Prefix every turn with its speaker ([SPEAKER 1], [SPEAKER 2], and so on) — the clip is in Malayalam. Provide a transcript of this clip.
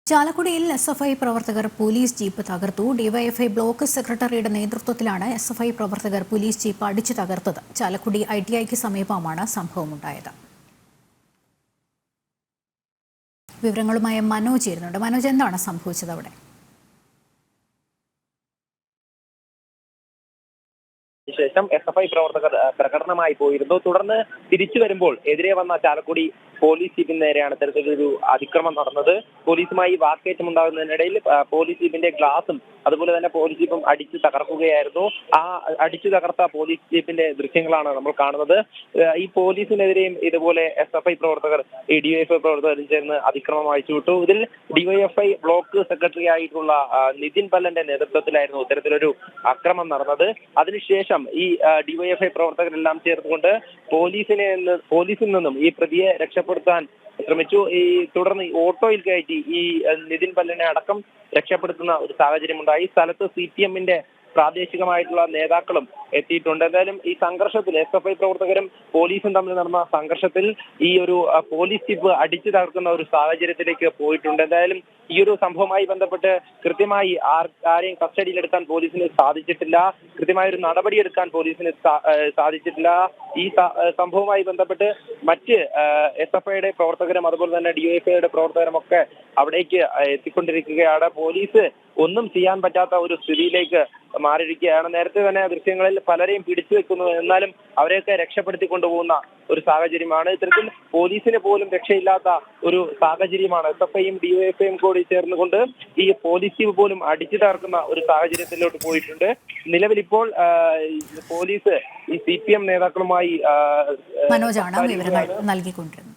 [SPEAKER 1] ചാലക്കുടിയിൽ എസ്എഫ്ഐ പ്രവർത്തകർ പോലീസ് ജീപ്പ് തകർത്തു. ഡിവൈഎഫ്ഐ ബ്ലോക്ക് സെക്രട്ടറിയുടെ നേതൃത്വത്തിലാണ് എസ്എഫ്ഐ പ്രവർത്തകർ പോലീസ് ജീപ്പ് അടിച്ചു തകർത്തത്. ചാലക്കുടി ITIക്ക് സമീപമാണ് സംഭവമുണ്ടായത്. വിവരങ്ങളുമായി മനോജ് ചേരുന്നുണ്ട്. മനോജ്, എന്താണ് സംഭവിച്ചത് അവിടെ?
[SPEAKER 2] ശേഷം SFI പ്രവർത്തകർ പ്രകടനമായി പോയിരുന്നു. തുടർന്ന് തിരിച്ചു വരുമ്പോൾ എതിരെ വന്ന ചാലക്കുടി പോലീസ് ജീപ്പിന് നേരെയാണ് ഇത്തരത്തിലൊരു അതിക്രമം നടന്നത്. പോലീസുമായി വാക്കേറ്റം ഉണ്ടാകുന്നതിനിടയിൽ പോലീസ് ജീപ്പിന്റെ ഗ്ലാസും അതുപോലെ തന്നെ പോലീസ് ജീപ്പും അടിച്ചു തകർക്കുകയായിരുന്നു. ആ അടിച്ചു തകർത്ത പോലീസ് ജീപ്പിന്റെ ദൃശ്യങ്ങളാണ് നമ്മൾ കാണുന്നത്. ഈ പോലീസിനെതിരെയും ഇതുപോലെ SFI പ്രവർത്തകർ DYFI പ്രവർത്തകരും ചേർന്ന് അതിക്രമം അഴിച്ചുവിട്ടു. ഇതിൽ DYFI ബ്ലോക്ക് സെക്രട്ടറി ആയിട്ടുള്ള നിതിൻ പല്ലന്റെ നേതൃത്വത്തിലായിരുന്നു ഇത്തരത്തിലൊരു അക്രമം നടന്നത്. അതിനുശേഷം ഈ DYFI പ്രവർത്തകരെല്ലാം ചേർത്തുകൊണ്ട് പോലീസിൽ നിന്നും ഈ പ്രതിയെ രക്ഷപ്പെടുത്താൻ ശ്രമിച്ചു. തുടർന്ന് ഓട്ടോയിൽ കയറ്റി ഈ നിതിൻ പല്ലനെ അടക്കം രക്ഷപ്പെടുത്തുന്ന ഒരു സാഹചര്യം ഉണ്ടായി. സ്ഥലത്ത് CPMന്റെ പ്രാദേശികമായിട്ടുള്ള നേതാക്കളും എത്തിയിട്ടുണ്ട്. എന്തായാലും ഈ സംഘർഷത്തിൽ SFI പ്രവർത്തകരും പോലീസും തമ്മിൽ നടന്ന സംഘർഷത്തിൽ ഈ ഒരു പോലീസ് ജീപ്പ് അടിച്ചു തകർക്കുന്ന ഒരു സാഹചര്യത്തിലേക്ക് പോയിട്ടുണ്ട്. എന്തായാലും ഈ ഒരു സംഭവവുമായി ബന്ധപ്പെട്ട് കൃത്യമായി ആരെയും കസ്റ്റഡിയിലെടുക്കാൻ പോലീസിന് സാധിച്ചിട്ടില്ല. കൃത്യമായ ഒരു നടപടിയെടുക്കാൻ പോലീസിന് സാധിച്ചിട്ടില്ല. ഈ സംഭവവുമായി ബന്ധപ്പെട്ട് മറ്റ് SFIയുടെ പ്രവർത്തകരും അതുപോലെ തന്നെ DYFIയുടെ പ്രവർത്തകരും ഒക്കെ അവിടേക്ക് എത്തിക്കൊണ്ടിരിക്കുകയാണ്. പോലീസ് ഒന്നും ചെയ്യാൻ പറ്റാത്ത ഒരു സ്ഥിതിയിലേക്ക് മാറിയിരിക്കുകയാണ്. നേരത്തെ തന്നെ ദൃശ്യങ്ങളിൽ പലരെയും പിടിച്ചു വെക്കുന്നു, എന്നാലും അവരെയൊക്കെ രക്ഷപ്പെടുത്തി കൊണ്ടുപോകുന്ന ഒരു സാഹചര്യമാണ്. ഇത്തരത്തിൽ പോലീസിന് പോലും രക്ഷയില്ലാത്ത ഒരു സാഹചര്യമാണ്. SFIയും DYFIയും കൂടി ചേർന്നുകൊണ്ട് ഈ പോലീസ് ജീപ്പ് പോലും അടിച്ചു തകർക്കുന്ന ഒരു സാഹചര്യത്തിലോട്ട് പോയിട്ടുണ്ട്. നിലവിൽ ഇപ്പോൾ പോലീസ് ഈ CPM നേതാക്കളുമായി
[SPEAKER 1] മനോജാണ് വിവരങ്ങൾ നൽകിക്കൊണ്ടിരുന്നത്.